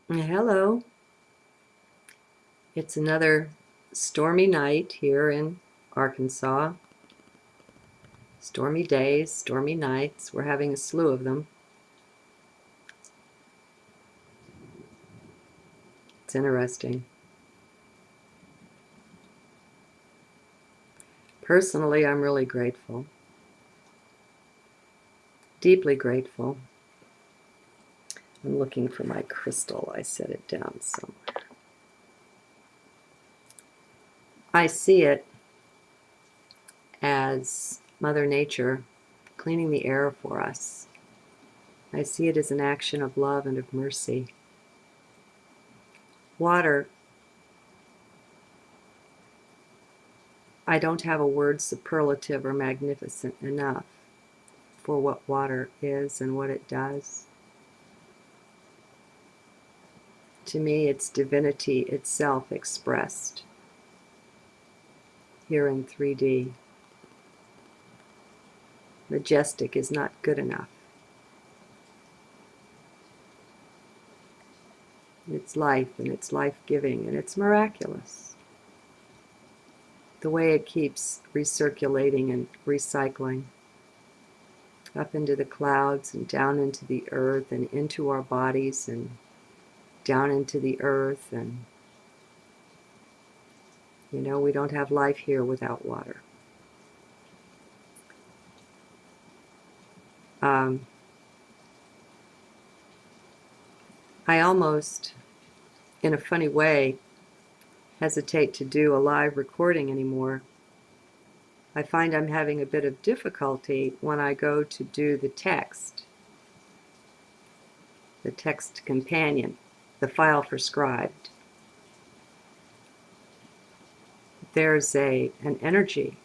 Hello. It's another stormy night here in Arkansas. Stormy days, stormy nights. We're having a slew of them. It's interesting. Personally, I'm really grateful. Deeply grateful. I'm looking for my crystal. I set it down somewhere. I see it as Mother Nature cleaning the air for us. I see it as an action of love and of mercy. Water, I don't have a word superlative or magnificent enough for what water is and what it does. To me, it's divinity itself expressed here in 3D. Majestic is not good enough. It's life, and it's life-giving, and it's miraculous. The way it keeps recirculating and recycling up into the clouds and down into the earth and into our bodies and down into the earth. And we don't have life here without water. I almost, in a funny way, hesitate to do a live recording anymore. I find I'm having a bit of difficulty when I go to do the text companion, the file for scribed. There's an energy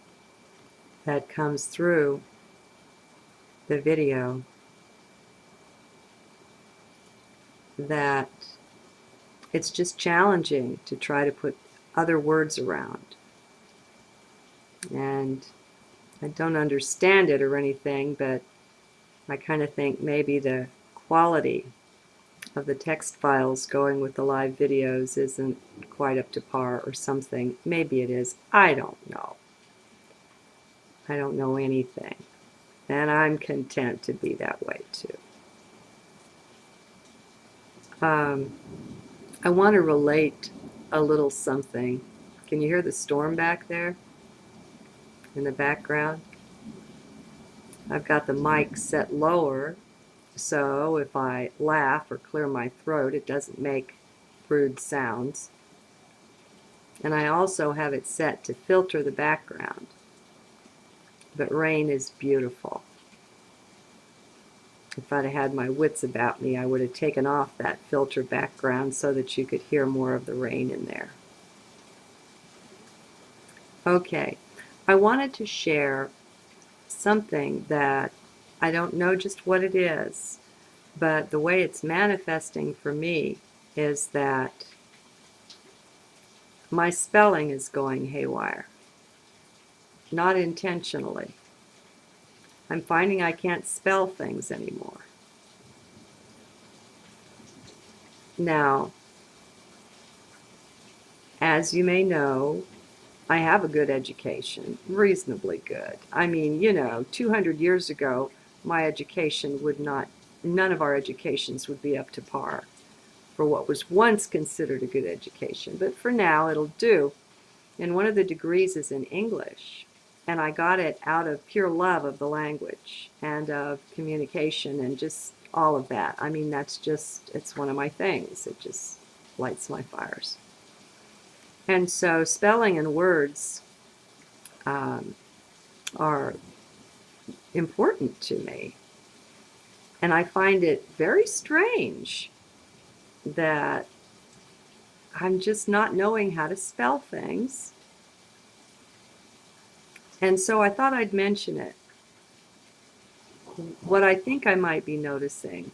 that comes through the video that it's just challenging to try to put other words around. And I don't understand it or anything, but I kind of think maybe the quality of the text files going with the live videos isn't quite up to par or something. Maybe it is. I don't know. I don't know anything. And I'm content to be that way too. I want to relate a little something. Can you hear the storm back there in the background? I've got the mic set lower, so if I laugh or clear my throat, it doesn't make rude sounds. And I also have it set to filter the background. But rain is beautiful. If I'd had my wits about me, I would have taken off that filter background so that you could hear more of the rain in there. Okay, I wanted to share something that I don't know just what it is, but the way it's manifesting for me is that my spelling is going haywire. Not intentionally. I'm finding I can't spell things anymore. Now, as you may know, I have a good education, reasonably good. I mean, 200 years ago, my education would not, none of our educations would be up to par for what was once considered a good education. But for now, it'll do. And one of the degrees is in English. And I got it out of pure love of the language and of communication and just all of that. I mean, it's one of my things. It just lights my fires. And so spelling and words are important to me. And I find it very strange that I'm just not knowing how to spell things. And so I thought I'd mention it. What I think I might be noticing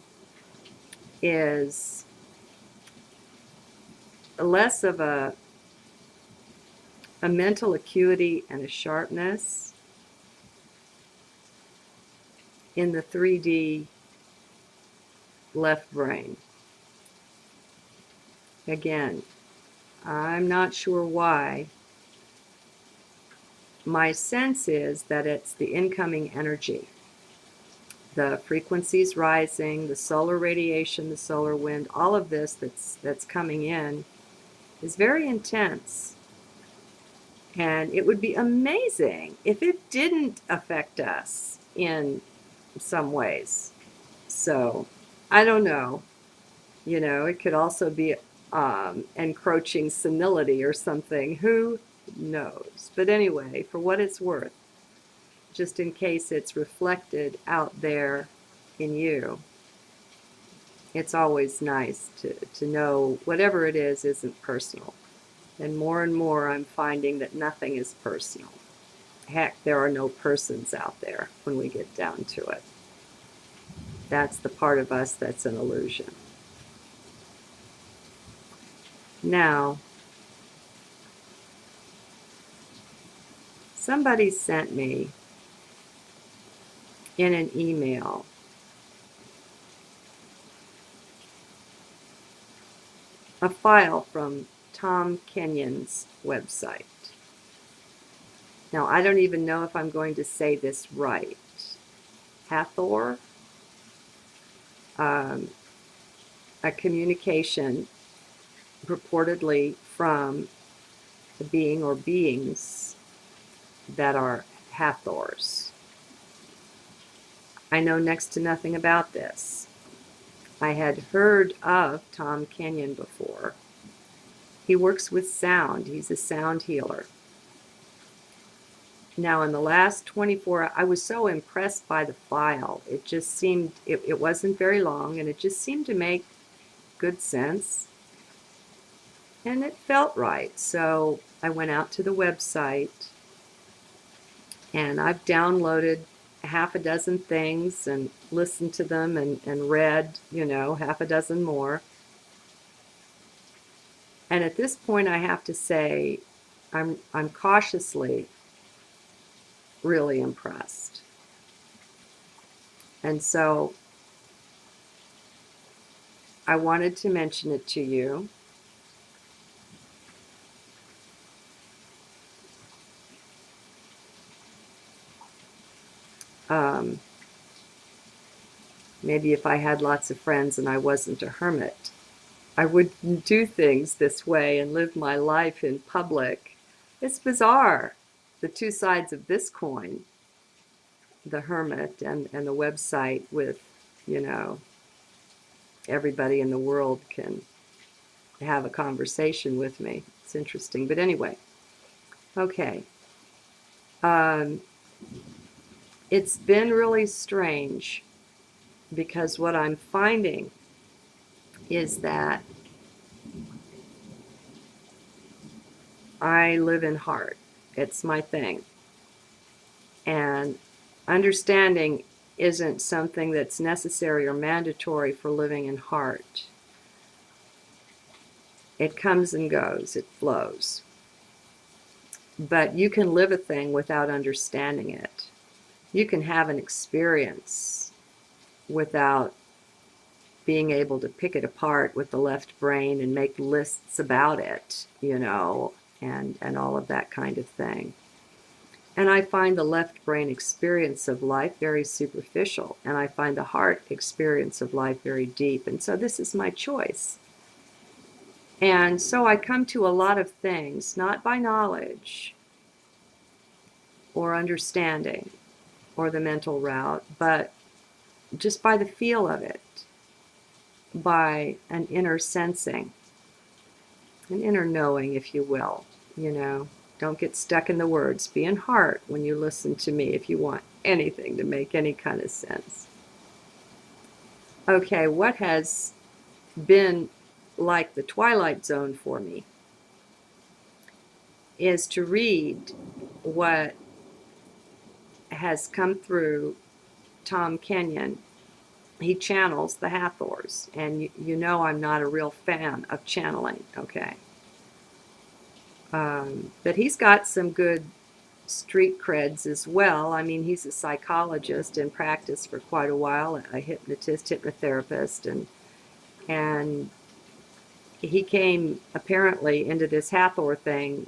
is less of a mental acuity and a sharpness in the 3D left brain. Again, I'm not sure why. My sense is that it's the incoming energy. The frequencies rising, the solar radiation, the solar wind, all of this that's coming in is very intense. And it would be amazing if it didn't affect us in some ways. So, I don't know. It could also be encroaching senility or something. Who knows? But anyway, for what it's worth, just in case it's reflected out there in you, it's always nice to know whatever it is isn't personal. And more I'm finding that nothing is personal. Heck, there are no persons out there when we get down to it. That's the part of us that's an illusion. Now, somebody sent me in an email a file from Tom Kenyon's website. Now, I don't even know if I'm going to say this right. Hathor, a communication purportedly from the being or beings that are Hathors. I know next to nothing about this. I had heard of Tom Kenyon before. He works with sound. He's a sound healer. Now, in the last 24 hours, I was so impressed by the file. It just seemed, it wasn't very long, and it just seemed to make good sense. And it felt right. So I went out to the website, and I've downloaded half a dozen things and listened to them and read, half a dozen more. And at this point, I have to say, I'm cautiously really impressed. And so I wanted to mention it to you. Maybe if I had lots of friends and I wasn't a hermit, I wouldn't do things this way and live my life in public. It's bizarre, the two sides of this coin, the hermit and the website with, everybody in the world can have a conversation with me. It's interesting. But anyway, okay. It's been really strange because what I'm finding is that I live in heart. It's my thing. And understanding isn't something that's necessary or mandatory for living in heart. It comes and goes, it flows. But you can live a thing without understanding it. You can have an experience without being able to pick it apart with the left brain and make lists about it, and all of that kind of thing. And I find the left brain experience of life very superficial, and I find the heart experience of life very deep. And so this is my choice. And so I come to a lot of things, not by knowledge or understanding or the mental route, but just by the feel of it, by an inner sensing, an inner knowing, if you will. Don't get stuck in the words. Be in heart when you listen to me if you want anything to make any kind of sense. Okay, what has been like the twilight zone for me is to read what has come through Tom Kenyon. He channels the Hathors, and I'm not a real fan of channeling, okay? But he's got some good street creds as well. I mean, he's a psychologist in practice for quite a while, a hypnotist, hypnotherapist, and he came apparently into this Hathor thing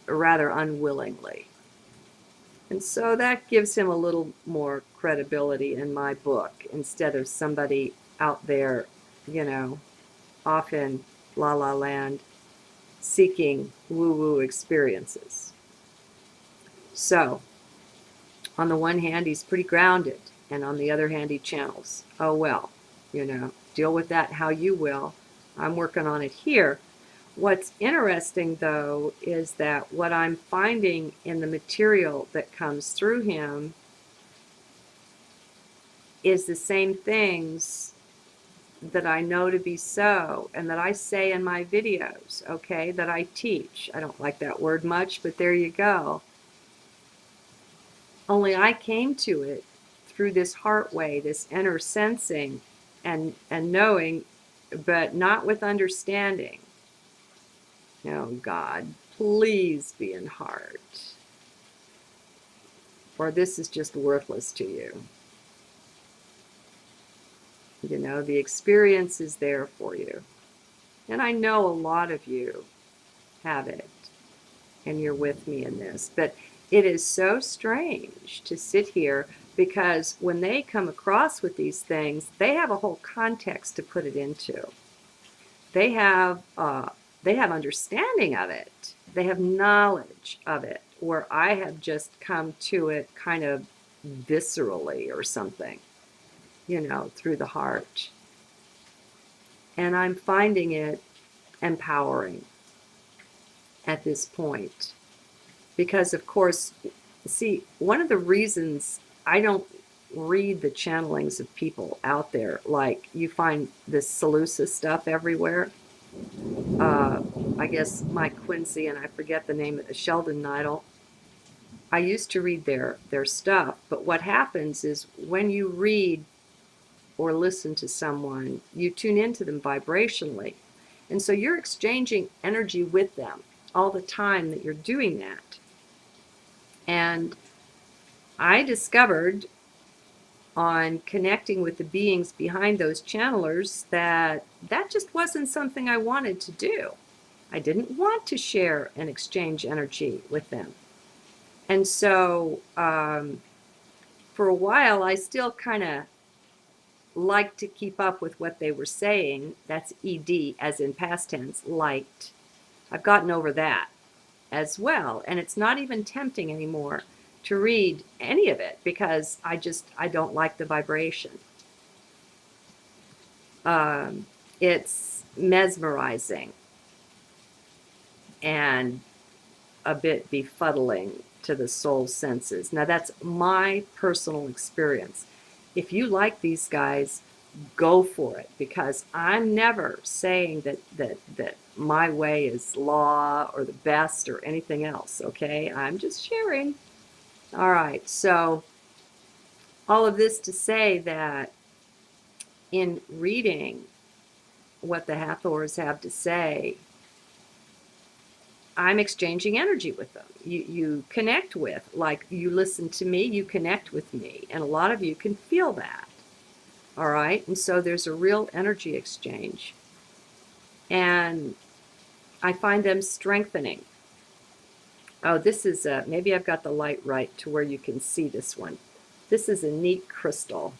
rather unwillingly. And so that gives him a little more credibility in my book instead of somebody out there, you know, off in la la land seeking woo woo experiences. So, on the one hand, he's pretty grounded, and on the other hand, he channels. Oh well, deal with that how you will. I'm working on it here. What's interesting, though, is that what I'm finding in the material that comes through him is the same things that I know to be so and that I say in my videos, okay, that I teach. I don't like that word much, but there you go. Only I came to it through this heart way, this inner sensing and knowing, but not with understanding. Oh God, please be in heart, or this is just worthless to you. The experience is there for you. And I know a lot of you have it, and you're with me in this. But it is so strange to sit here because when they come across with these things, they have a whole context to put it into. They have understanding of it. They have knowledge of it, where I have just come to it kind of viscerally or something, through the heart. And I'm finding it empowering at this point. Because, of course, see, one of the reasons I don't read the channelings of people out there, like you find this Seleucid stuff everywhere. I guess Mike Quincy, and I forget the name of the Sheldon Neidl. I used to read their stuff, but what happens is when you read or listen to someone, you tune into them vibrationally. And so you're exchanging energy with them all the time that you're doing that. And I discovered on connecting with the beings behind those channelers that just wasn't something I wanted to do. I didn't want to share and exchange energy with them. And so for a while, I still kind of liked to keep up with what they were saying. That's ED, as in past tense, liked. I've gotten over that as well. And it's not even tempting anymore to read any of it because I don't like the vibration. It's mesmerizing and a bit befuddling to the soul senses. Now that's my personal experience. If you like these guys, go for it, because I'm never saying that my way is law or the best or anything else, okay? I'm just sharing. All right, so all of this to say that in reading what the Hathors have to say, I'm exchanging energy with them. You connect with, like you listen to me, you connect with me, and a lot of you can feel that. All right, and so there's a real energy exchange. And I find them strengthening. Oh, this is maybe I've got the light right to where you can see this one. This is a neat crystal.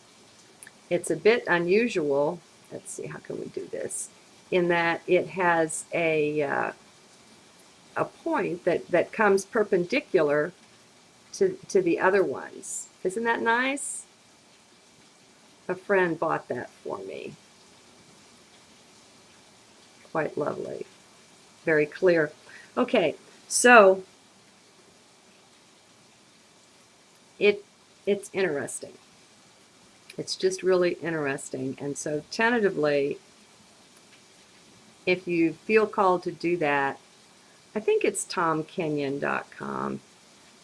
It's a bit unusual. Let's see, how can we do this? In that it has a point that comes perpendicular to the other ones. Isn't that nice? A friend bought that for me. Quite lovely. Very clear. Okay, so it's interesting. It's just really interesting. And so tentatively, if you feel called to do that, I think it's tomkenyon.com.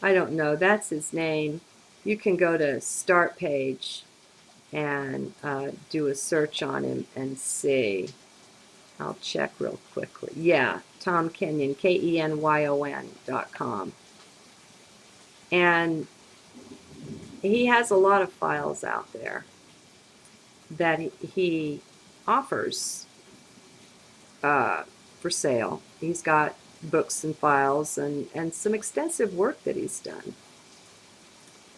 I don't know. That's his name. You can go to Start Page and do a search on him and see. I'll check real quickly. Yeah, Tom Kenyon, KENYON.com. And he has a lot of files out there that he offers for sale. He's got books and files and some extensive work that he's done.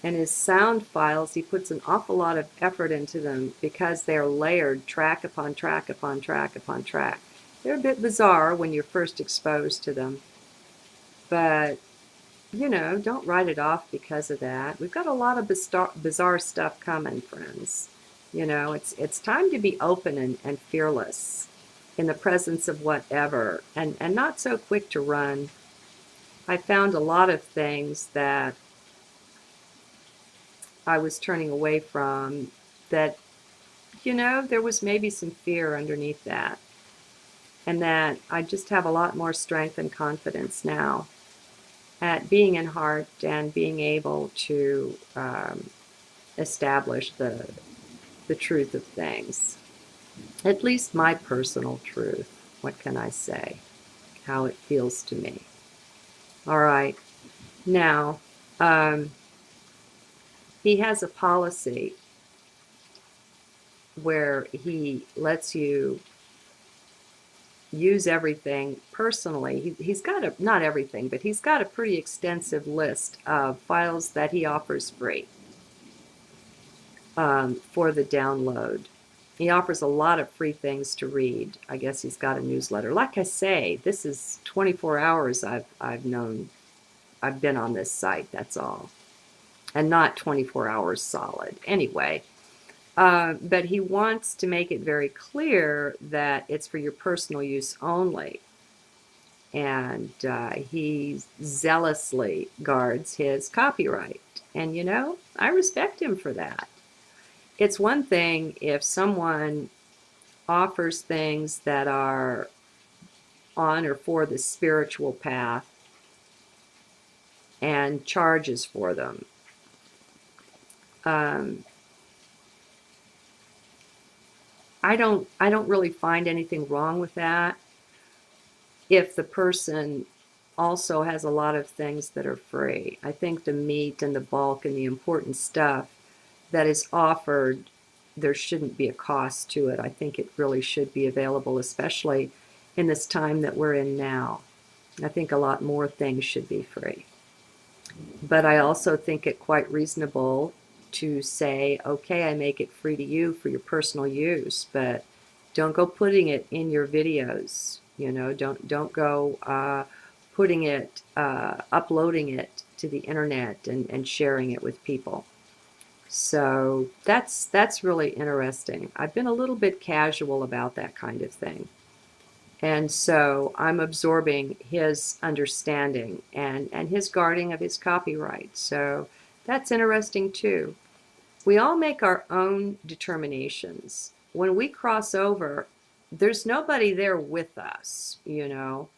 And his sound files, he puts an awful lot of effort into them because they're layered track upon track upon track upon track. They're a bit bizarre when you're first exposed to them, but you know, don't write it off because of that. We've got a lot of bizarre stuff coming, friends. You know, it's time to be open and fearless in the presence of whatever, and not so quick to run. I found a lot of things that I was turning away from that, you know, there was maybe some fear underneath that. And that I just have a lot more strength and confidence now at being in heart and being able to establish the truth of things. At least my personal truth. What can I say? How it feels to me. All right. Now, he has a policy where he lets you use everything personally. He's got a, not everything, but he's got a pretty extensive list of files that he offers free for the download. He offers a lot of free things to read. I guess he's got a newsletter. Like I say, this is 24 hours I've been on this site, that's all. And not 24 hours solid. Anyway, but he wants to make it very clear that it's for your personal use only. And he zealously guards his copyright. And, you know, I respect him for that. It's one thing if someone offers things that are on or for the spiritual path and charges for them. I don't really find anything wrong with that if the person also has a lot of things that are free. I think the meat and the bulk and the important stuff that is offered, there shouldn't be a cost to it. I think it really should be available, especially in this time that we're in now. I think a lot more things should be free. But I also think it quite reasonable to say, okay, I make it free to you for your personal use, but don't go putting it in your videos. You know, don't go putting it, uploading it to the internet and sharing it with people. So that's really interesting. I've been a little bit casual about that kind of thing. And so I'm absorbing his understanding and his guarding of his copyright. So that's interesting too. We all make our own determinations. When we cross over, there's nobody there with us, you know.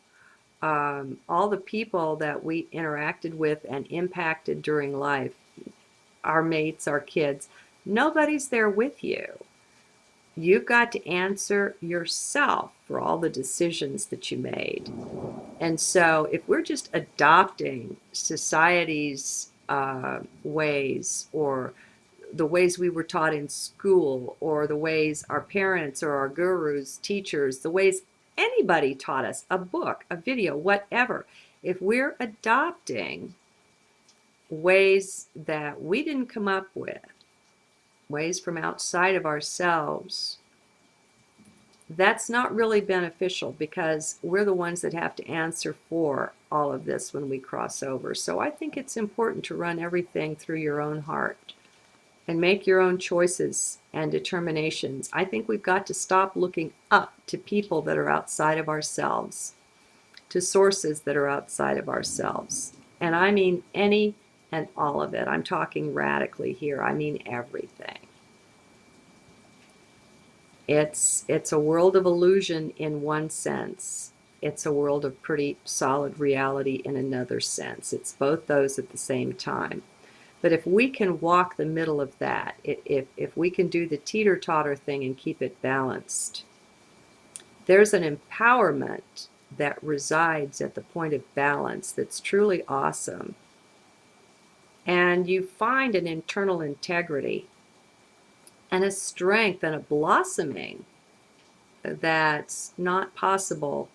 All the people that we interacted with and impacted during life, our mates, our kids, nobody's there with you. You've got to answer yourself for all the decisions that you made. And so if we're just adopting society's ways, or the ways we were taught in school, or the ways our parents or our gurus, teachers, the ways anybody taught us, a book, a video, whatever, if we're adopting ways that we didn't come up with, ways from outside of ourselves, that's not really beneficial because we're the ones that have to answer for all of this when we cross over. So I think it's important to run everything through your own heart and make your own choices and determinations. I think we've got to stop looking up to people that are outside of ourselves, to sources that are outside of ourselves. And I mean any and all of it. I'm talking radically here. I mean everything. It's a world of illusion in one sense. It's a world of pretty solid reality in another sense. It's both those at the same time. But if we can walk the middle of that, if we can do the teeter-totter thing and keep it balanced, there's an empowerment that resides at the point of balance that's truly awesome. And you find an internal integrity and a strength and a blossoming that's not possible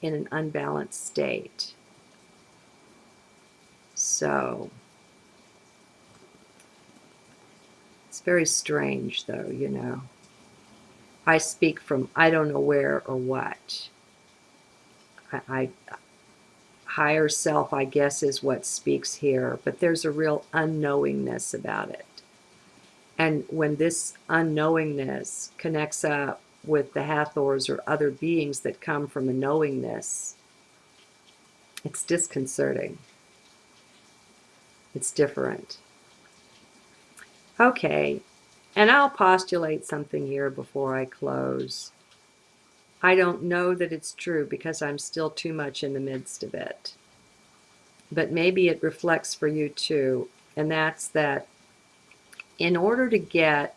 in an unbalanced state. So it's very strange, though, you know. I speak from I don't know where or what. I higher self, I guess, is what speaks here, but there's a real unknowingness about it. And when this unknowingness connects up with the Hathors or other beings that come from a knowingness, it's disconcerting. It's different. Okay, and I'll postulate something here before I close. I don't know that it's true because I'm still too much in the midst of it. But maybe it reflects for you too, and that's that in order to get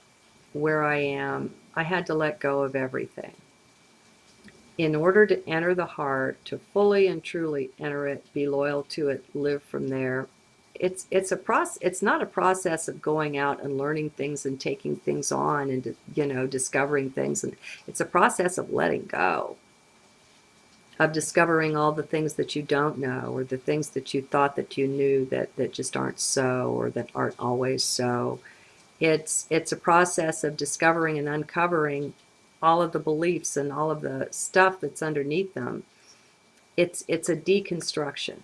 where I am, I had to let go of everything. In order to enter the heart, to fully and truly enter it, be loyal to it, live from there, it's a process. It's not a process of going out and learning things and taking things on and, you know, discovering things. And it's a process of letting go, of discovering all the things that you don't know, or the things that you thought that you knew that just aren't so, or that aren't always so. It's a process of discovering and uncovering all of the beliefs and all of the stuff that's underneath them. It's a deconstruction.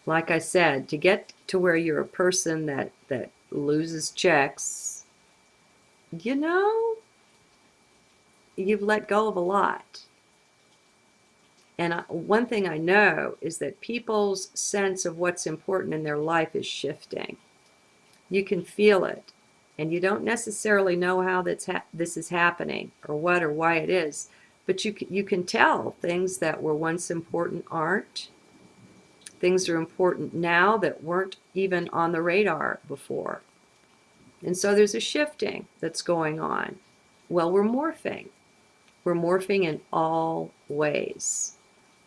Like I said, to get to where you're a person that loses checks, you know, you've let go of a lot. And one thing I know is that people's sense of what's important in their life is shifting. You can feel it. And you don't necessarily know how this is happening or what or why it is. But you can tell things that were once important aren't. Things are important now that weren't even on the radar before. And so there's a shifting that's going on. Well, we're morphing. We're morphing in all ways.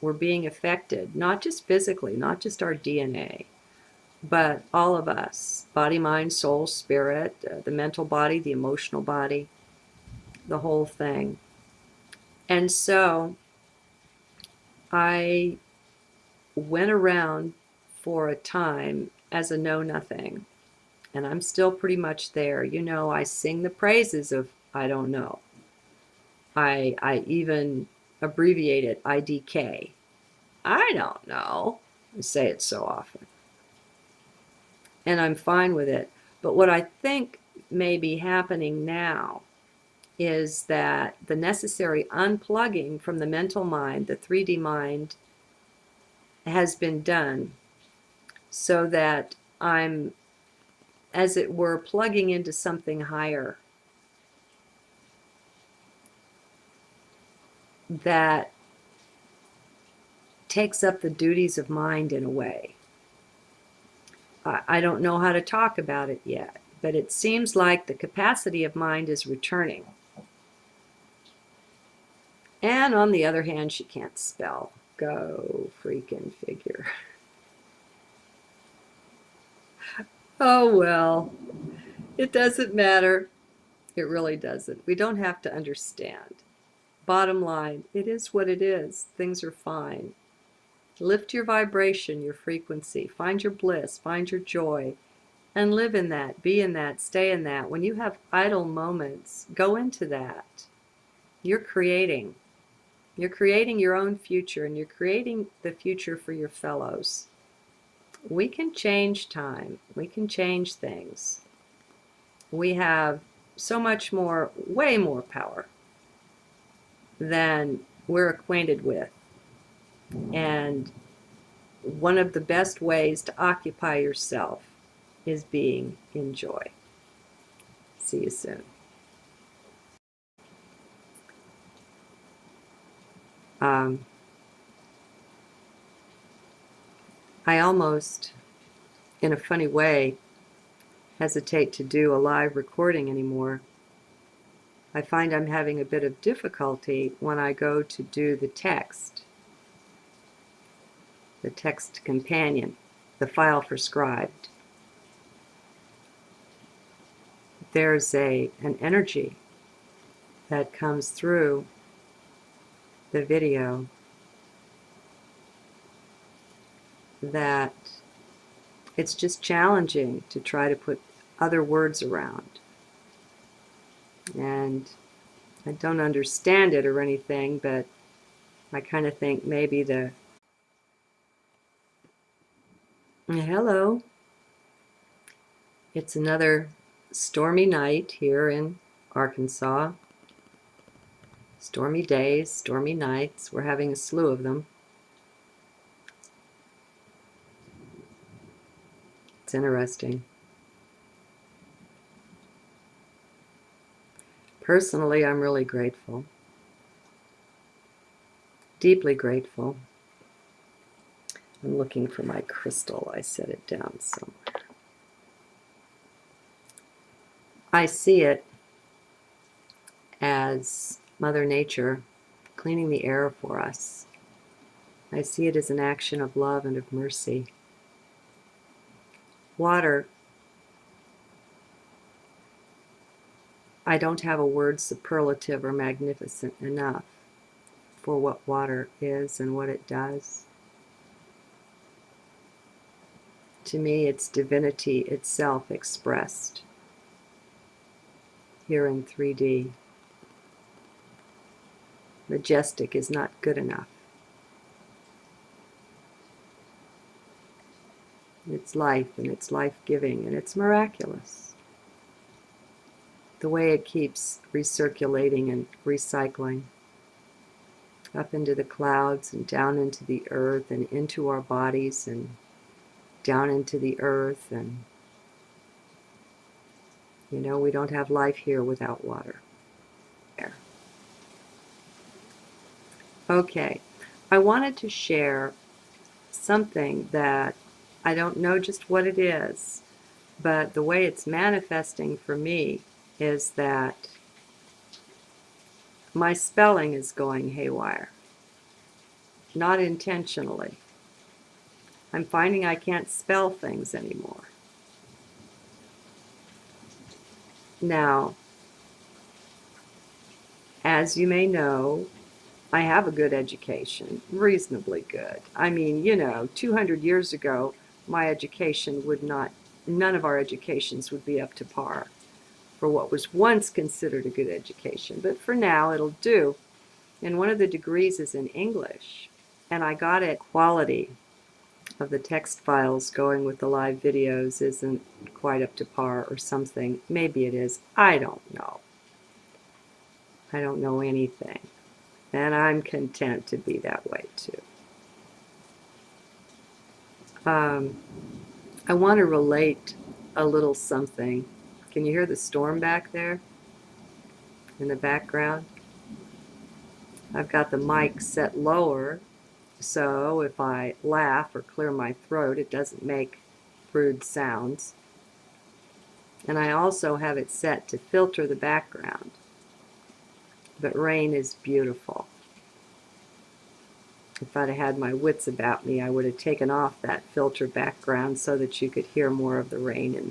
We're being affected, not just physically, not just our DNA, but all of us, body, mind, soul, spirit, the mental body, the emotional body, the whole thing. And so I went around for a time as a know-nothing, and I'm still pretty much there. You know, I sing the praises of I don't know. I even abbreviate it IDK. I don't know. I say it so often. And I'm fine with it. But what I think may be happening now is that the necessary unplugging from the mental mind, the 3D mind, has been done so that I'm, as it were, plugging into something higher that takes up the duties of mind in a way. I don't know how to talk about it yet, but it seems like the capacity of mind is returning. And on the other hand, she can't spell. Go freaking figure. Oh, well, it doesn't matter. It really doesn't. We don't have to understand. Bottom line, it is what it is. Things are fine. Lift your vibration, your frequency. Find your bliss, find your joy, and live in that, be in that, stay in that. When you have idle moments, go into that. You're creating. You're creating your own future, and you're creating the future for your fellows. We can change time. We can change things. We have so much more, way more power than we're acquainted with. And one of the best ways to occupy yourself is being in joy. See you soon. I almost, in a funny way, hesitate to do a live recording anymore. I find I'm having a bit of difficulty when I go to do the text companion, the file for scribed. There's an energy that comes through the video that it's just challenging to try to put other words around. And I don't understand it or anything, but I kind of think maybe hello. It's another stormy night here in Arkansas. Stormy days, stormy nights. We're having a slew of them. It's interesting. Personally, I'm really grateful. Deeply grateful. I'm looking for my crystal. I set it down somewhere. I see it as Mother Nature cleaning the air for us. I see it as an action of love and of mercy. Water, I don't have a word superlative or magnificent enough for what water is and what it does. To me, it's divinity itself expressed here in 3D. Majestic is not good enough. It's life, and it's life-giving, and it's miraculous. The way it keeps recirculating and recycling up into the clouds and down into the earth and into our bodies and down into the earth. And you know, we don't have life here without water. There. Okay, I wanted to share something that I don't know just what it is, but the way it's manifesting for me is that my spelling is going haywire. Not intentionally. I'm finding I can't spell things anymore. Now, as you may know, I have a good education, reasonably good. I mean, you know, 200 years ago, my education would not, none of our educations would be up to par for what was once considered a good education. But for now, it'll do. And one of the degrees is in English. And I got it. Quality of the text files going with the live videos isn't quite up to par or something. Maybe it is. I don't know. I don't know anything. And I'm content to be that way too. I want to relate a little something. Can you hear the storm back there in the background? I've got the mic set lower, so if I laugh or clear my throat, it doesn't make rude sounds. And I also have it set to filter the background. But rain is beautiful. If I'd had my wits about me, I would have taken off that filter background so that you could hear more of the rain in there.